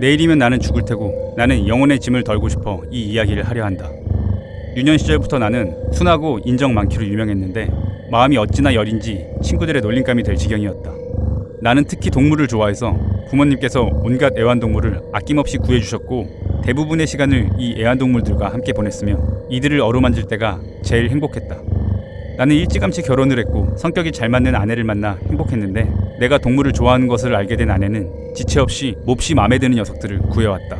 내일이면 나는 죽을 테고 나는 영혼의 짐을 덜고 싶어 이 이야기를 하려 한다. 유년 시절부터 나는 순하고 인정 많기로 유명했는데 마음이 어찌나 여린지 친구들의 놀림감이 될 지경이었다. 나는 특히 동물을 좋아해서 부모님께서 온갖 애완동물을 아낌없이 구해주셨고 대부분의 시간을 이 애완동물들과 함께 보냈으며 이들을 어루만질 때가 제일 행복했다. 나는 일찌감치 결혼을 했고 성격이 잘 맞는 아내를 만나 행복했는데 내가 동물을 좋아하는 것을 알게 된 아내는 지체 없이 몹시 마음에 드는 녀석들을 구해왔다.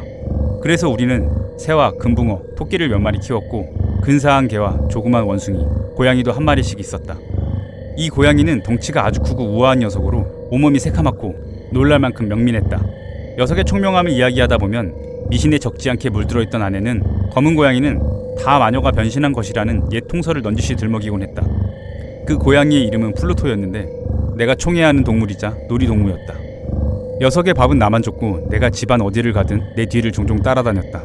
그래서 우리는 새와 금붕어, 토끼를 몇 마리 키웠고 근사한 개와 조그만 원숭이, 고양이도 한 마리씩 있었다. 이 고양이는 덩치가 아주 크고 우아한 녀석으로 온몸이 새카맣고 놀랄 만큼 명민했다. 녀석의 총명함을 이야기하다 보면 미신에 적지 않게 물들어있던 아내는 검은 고양이는 다 마녀가 변신한 것이라는 옛 통설을 넌지시 들먹이곤 했다. 그 고양이의 이름은 플루토였는데 내가 총애하는 동물이자 놀이동무였다. 녀석의 밥은 나만 줬고 내가 집안 어디를 가든 내 뒤를 종종 따라다녔다.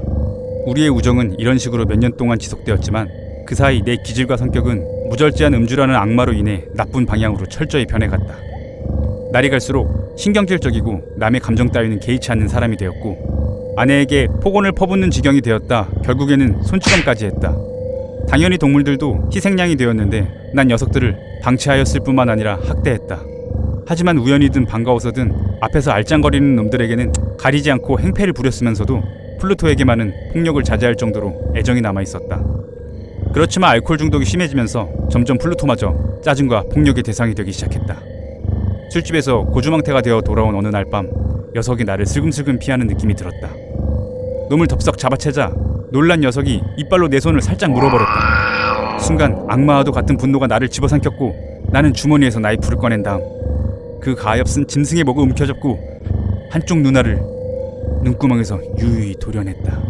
우리의 우정은 이런 식으로 몇 년 동안 지속되었지만 그 사이 내 기질과 성격은 무절제한 음주라는 악마로 인해 나쁜 방향으로 철저히 변해갔다. 날이 갈수록 신경질적이고 남의 감정 따위는 개의치 않는 사람이 되었고 아내에게 폭언을 퍼붓는 지경이 되었다. 결국에는 손찌검까지 했다. 당연히 동물들도 희생양이 되었는데 난 녀석들을 방치하였을 뿐만 아니라 학대했다. 하지만 우연이든 반가워서든 앞에서 알짱거리는 놈들에게는 가리지 않고 행패를 부렸으면서도 플루토에게만은 폭력을 자제할 정도로 애정이 남아있었다. 그렇지만 알코올 중독이 심해지면서 점점 플루토마저 짜증과 폭력의 대상이 되기 시작했다. 술집에서 고주망태가 되어 돌아온 어느 날 밤 녀석이 나를 슬금슬금 피하는 느낌이 들었다. 놈을 덥석 잡아채자 놀란 녀석이 이빨로 내 손을 살짝 물어버렸다. 순간 악마와도 같은 분노가 나를 집어삼켰고 나는 주머니에서 나이프를 꺼낸 다음 그 가엾은 짐승의 목을 움켜잡고 한쪽 눈알을 눈구멍에서 유유히 도려냈다.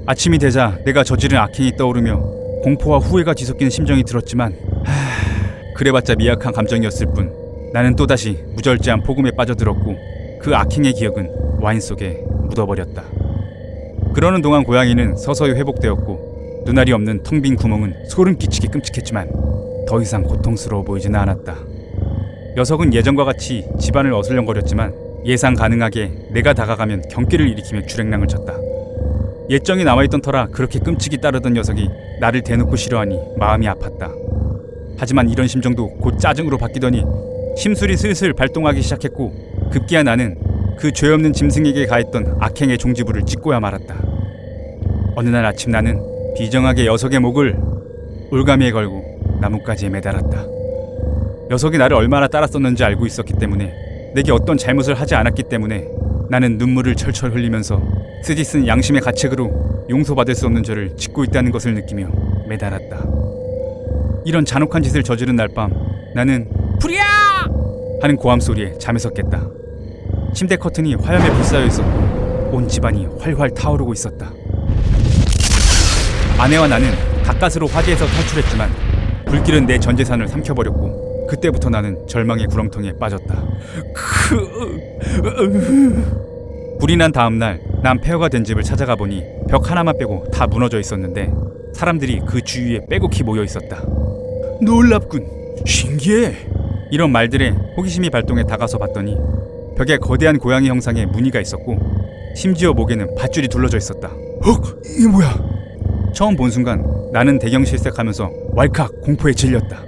아침이 되자 내가 저지른 악행이 떠오르며 공포와 후회가 뒤섞이는 심정이 들었지만 그래봤자 미약한 감정이었을 뿐 나는 또다시 무절제한 폭음에 빠져들었고 그 악행의 기억은 와인 속에 묻어버렸다. 그러는 동안 고양이는 서서히 회복되었고 눈알이 없는 텅 빈 구멍은 소름 끼치게 끔찍했지만 더 이상 고통스러워 보이지는 않았다. 녀석은 예전과 같이 집안을 어슬렁거렸지만 예상 가능하게 내가 다가가면 경기를 일으키며 주랭랑을 쳤다. 예정이 남아있던 터라 그렇게 끔찍이 따르던 녀석이 나를 대놓고 싫어하니 마음이 아팠다. 하지만 이런 심정도 곧 짜증으로 바뀌더니 심술이 슬슬 발동하기 시작했고 급기야 나는 그 죄 없는 짐승에게 가했던 악행의 종지부를 찍고야 말았다. 어느 날 아침 나는 비정하게 녀석의 목을 올가미에 걸고 나뭇가지에 매달았다. 녀석이 나를 얼마나 따랐었는지 알고 있었기 때문에 내게 어떤 잘못을 하지 않았기 때문에 나는 눈물을 철철 흘리면서 쓰디쓴 양심의 가책으로 용서받을 수 없는 죄를 짓고 있다는 것을 느끼며 매달았다. 이런 잔혹한 짓을 저지른 날 밤 나는 불이야! 하는 고함 소리에 잠에서 깼다. 침대 커튼이 화염에 불사여 있었고 온 집안이 활활 타오르고 있었다. 아내와 나는 가까스로 화재에서 탈출했지만 불길은 내 전 재산을 삼켜버렸고 그때부터 나는 절망의 구렁텅이에 빠졌다. 불이 난 다음날 난 폐허가 된 집을 찾아가 보니 벽 하나만 빼고 다 무너져 있었는데 사람들이 그 주위에 빼곡히 모여 있었다. 놀랍군, 신기해, 이런 말들에 호기심이 발동해 다가서 봤더니 벽에 거대한 고양이 형상의 무늬가 있었고 심지어 목에는 밧줄이 둘러져 있었다. 이게 뭐야? 처음 본 순간 나는 대경실색하면서 왈칵 공포에 질렸다.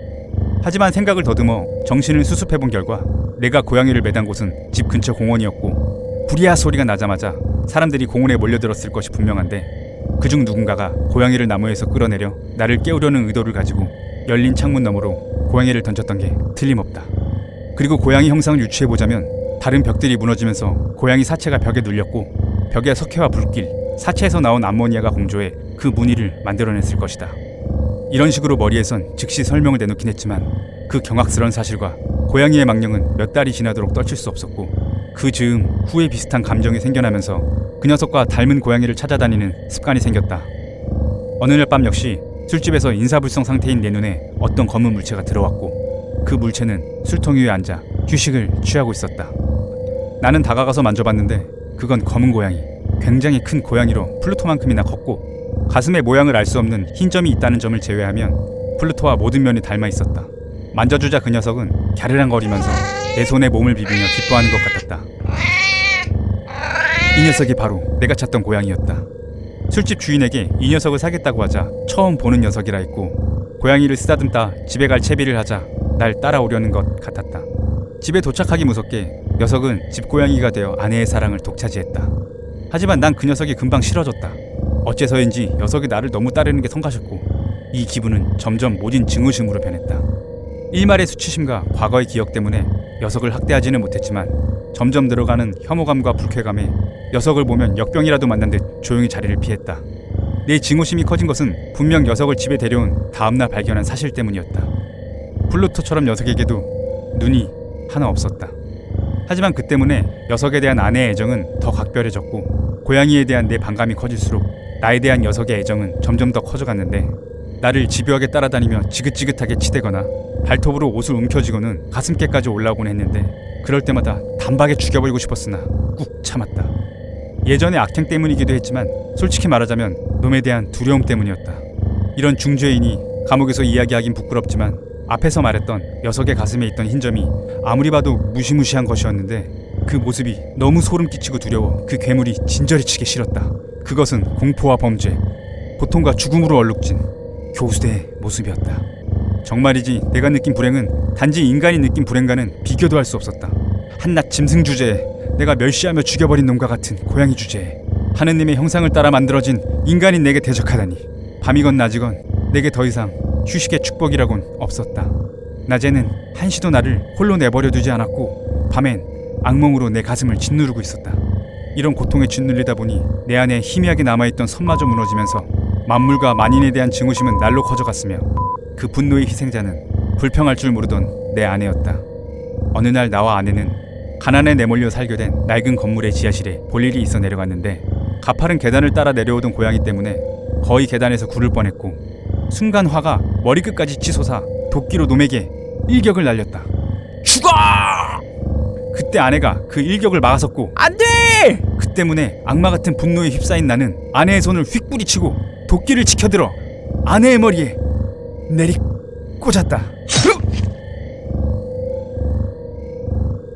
하지만 생각을 더듬어 정신을 수습해본 결과 내가 고양이를 매단 곳은 집 근처 공원이었고 불이야 소리가 나자마자 사람들이 공원에 몰려들었을 것이 분명한데 그중 누군가가 고양이를 나무에서 끌어내려 나를 깨우려는 의도를 가지고 열린 창문 너머로 고양이를 던졌던 게 틀림없다. 그리고 고양이 형상을 유추해보자면 다른 벽들이 무너지면서 고양이 사체가 벽에 눌렸고 벽에 석회와 불길, 사체에서 나온 암모니아가 공조해 그 무늬를 만들어냈을 것이다. 이런 식으로 머리에선 즉시 설명을 내놓긴 했지만 그 경악스러운 사실과 고양이의 망령은 몇 달이 지나도록 떨칠 수 없었고 그 즈음 후회 비슷한 감정이 생겨나면서 그 녀석과 닮은 고양이를 찾아다니는 습관이 생겼다. 어느 날 밤 역시 술집에서 인사불성 상태인 내 눈에 어떤 검은 물체가 들어왔고 그 물체는 술통 위에 앉아 휴식을 취하고 있었다. 나는 다가가서 만져봤는데 그건 검은 고양이, 굉장히 큰 고양이로 플루토만큼이나 컸고 가슴의 모양을 알 수 없는 흰 점이 있다는 점을 제외하면 플루토와 모든 면이 닮아 있었다. 만져주자 그 녀석은 갸르랑거리면서 내 손에 몸을 비비며 기뻐하는 것 같았다. 이 녀석이 바로 내가 찾던 고양이였다. 술집 주인에게 이 녀석을 사겠다고 하자 처음 보는 녀석이라 했고, 고양이를 쓰다듬다 집에 갈 채비를 하자 날 따라오려는 것 같았다. 집에 도착하기 무섭게 녀석은 집고양이가 되어 아내의 사랑을 독차지했다. 하지만 난 그 녀석이 금방 싫어졌다. 어째서인지 녀석이 나를 너무 따르는 게 성가셨고, 이 기분은 점점 모진 증오심으로 변했다. 일말의 수치심과 과거의 기억 때문에 녀석을 학대하지는 못했지만 점점 늘어가는 혐오감과 불쾌감에 녀석을 보면 역병이라도 만난 듯 조용히 자리를 피했다. 내 증오심이 커진 것은 분명 녀석을 집에 데려온 다음날 발견한 사실 때문이었다. 플루토처럼 녀석에게도 눈이 하나 없었다. 하지만 그 때문에 녀석에 대한 아내의 애정은 더 각별해졌고, 고양이에 대한 내 반감이 커질수록 나에 대한 녀석의 애정은 점점 더 커져갔는데, 나를 집요하게 따라다니며 지긋지긋하게 치대거나 발톱으로 옷을 움켜쥐고는 가슴께까지 올라오곤 했는데, 그럴 때마다 단박에 죽여버리고 싶었으나 꾹 참았다. 예전의 악행 때문이기도 했지만 솔직히 말하자면 놈에 대한 두려움 때문이었다. 이런 중죄인이 감옥에서 이야기하긴 부끄럽지만 앞에서 말했던 녀석의 가슴에 있던 흰점이 아무리 봐도 무시무시한 것이었는데, 그 모습이 너무 소름 끼치고 두려워 그 괴물이 진저리 치기 싫었다. 그것은 공포와 범죄, 고통과 죽음으로 얼룩진 교수대의 모습이었다. 정말이지 내가 느낀 불행은 단지 인간이 느낀 불행과는 비교도 할 수 없었다. 한낱 짐승 주제에 내가 멸시하며 죽여버린 놈과 같은 고양이 주제에 하느님의 형상을 따라 만들어진 인간인 내게 대적하다니, 밤이건 낮이건 내게 더 이상 휴식의 축복이라곤 없었다. 낮에는 한시도 나를 홀로 내버려 두지 않았고, 밤엔 악몽으로 내 가슴을 짓누르고 있었다. 이런 고통에 짓눌리다 보니 내 안에 희미하게 남아있던 선마저 무너지면서 만물과 만인에 대한 증오심은 날로 커져갔으며, 그 분노의 희생자는 불평할 줄 모르던 내 아내였다. 어느 날 나와 아내는 가난에 내몰려 살게 된 낡은 건물의 지하실에 볼 일이 있어 내려갔는데, 가파른 계단을 따라 내려오던 고양이 때문에 거의 계단에서 굴을 뻔했고, 순간 화가 머리끝까지 치솟아 도끼로 놈에게 일격을 날렸다. 죽어! 그때 아내가 그 일격을 막아섰고, 안돼! 그 때문에 악마 같은 분노에 휩싸인 나는 아내의 손을 휙 뿌리치고 도끼를 치켜들어 아내의 머리에 내리 꽂았다.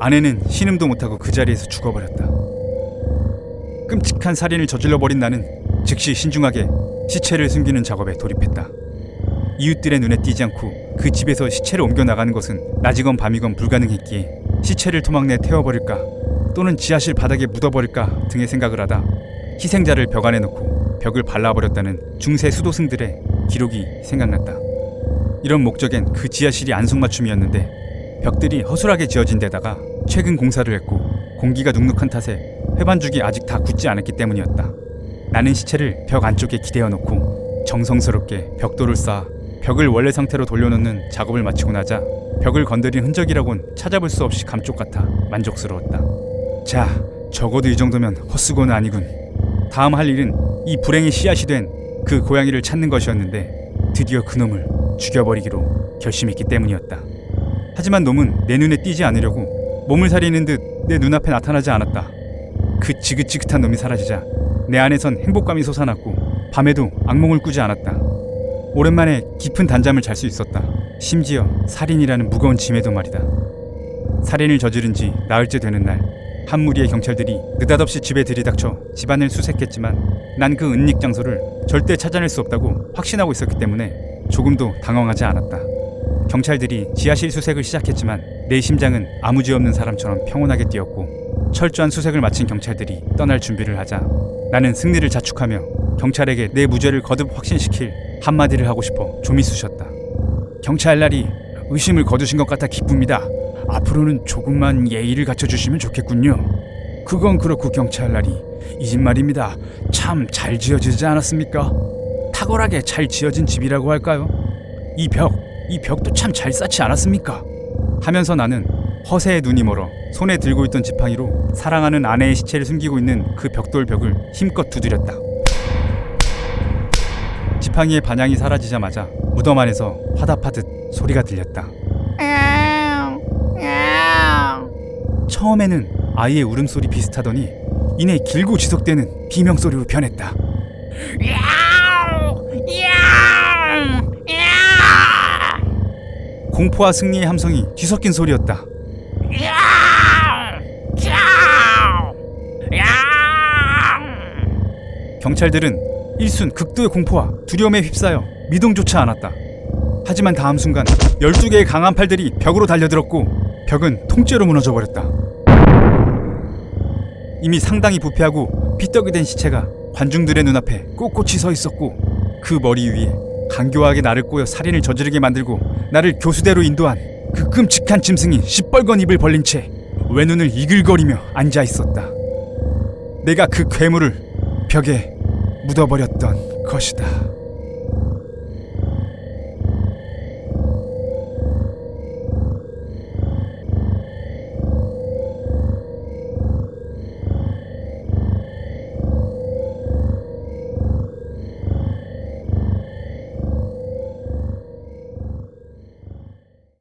아내는 신음도 못하고 그 자리에서 죽어버렸다. 끔찍한 살인을 저질러버린 나는 즉시 신중하게 시체를 숨기는 작업에 돌입했다. 이웃들의 눈에 띄지 않고 그 집에서 시체를 옮겨나가는 것은 낮이건 밤이건 불가능했기에 시체를 토막 내 태워버릴까 또는 지하실 바닥에 묻어버릴까 등의 생각을 하다 희생자를 벽 안에 넣고 벽을 발라버렸다는 중세 수도승들의 기록이 생각났다. 이런 목적엔 그 지하실이 안성맞춤이었는데 벽들이 허술하게 지어진 데다가 최근 공사를 했고 공기가 눅눅한 탓에 회반죽이 아직 다 굳지 않았기 때문이었다. 나는 시체를 벽 안쪽에 기대어 놓고 정성스럽게 벽돌을 쌓아 벽을 원래 상태로 돌려놓는 작업을 마치고 나자 벽을 건드린 흔적이라곤 찾아볼 수 없이 감쪽 같아 만족스러웠다. 자, 적어도 이 정도면 헛수고는 아니군. 다음 할 일은 이 불행의 씨앗이 된 그 고양이를 찾는 것이었는데 드디어 그놈을 죽여버리기로 결심했기 때문이었다. 하지만 놈은 내 눈에 띄지 않으려고 몸을 사리는 듯 내 눈앞에 나타나지 않았다. 그 지긋지긋한 놈이 사라지자 내 안에선 행복감이 솟아났고 밤에도 악몽을 꾸지 않았다. 오랜만에 깊은 단잠을 잘 수 있었다. 심지어 살인이라는 무거운 짐에도 말이다. 살인을 저지른 지 나흘째 되는 날, 한 무리의 경찰들이 느닷없이 집에 들이닥쳐 집안을 수색했지만 난 그 은닉 장소를 절대 찾아낼 수 없다고 확신하고 있었기 때문에 조금도 당황하지 않았다. 경찰들이 지하실 수색을 시작했지만 내 심장은 아무 죄 없는 사람처럼 평온하게 뛰었고, 철저한 수색을 마친 경찰들이 떠날 준비를 하자 나는 승리를 자축하며 경찰에게 내 무죄를 거듭 확신시킬 한마디를 하고 싶어 좀이 쑤셨다. 경찰날이 의심을 거두신 것 같아 기쁩니다. 앞으로는 조금만 예의를 갖춰주시면 좋겠군요. 그건 그렇고 경찰날이 이 집 말입니다. 참 잘 지어지지 않았습니까? 탁월하게 잘 지어진 집이라고 할까요? 이 벽도 참 잘 쌓지 않았습니까? 하면서 나는 허세의 눈이 멀어 손에 들고 있던 지팡이로 사랑하는 아내의 시체를 숨기고 있는 그 벽돌 벽을 힘껏 두드렸다. 지팡이의 반향이 사라지자마자 무덤 안에서 화답하듯 소리가 들렸다. 처음에는 아이의 울음소리 비슷하더니 이내 길고 지속되는 비명소리로 변했다. 공포와 승리의 함성이 뒤섞인 소리였다. 경찰들은 일순 극도의 공포와 두려움에 휩싸여 미동조차 않았다. 하지만 다음 순간 12개의 강한 팔들이 벽으로 달려들었고 벽은 통째로 무너져버렸다. 이미 상당히 부패하고 피떡이 된 시체가 관중들의 눈앞에 꼿꼿이 서 있었고 그 머리 위에 간교하게 나를 꼬여 살인을 저지르게 만들고 나를 교수대로 인도한 그 끔찍한 짐승이 시뻘건 입을 벌린 채 외눈을 이글거리며 앉아 있었다. 내가 그 괴물을 벽에 묻어버렸던 것이다.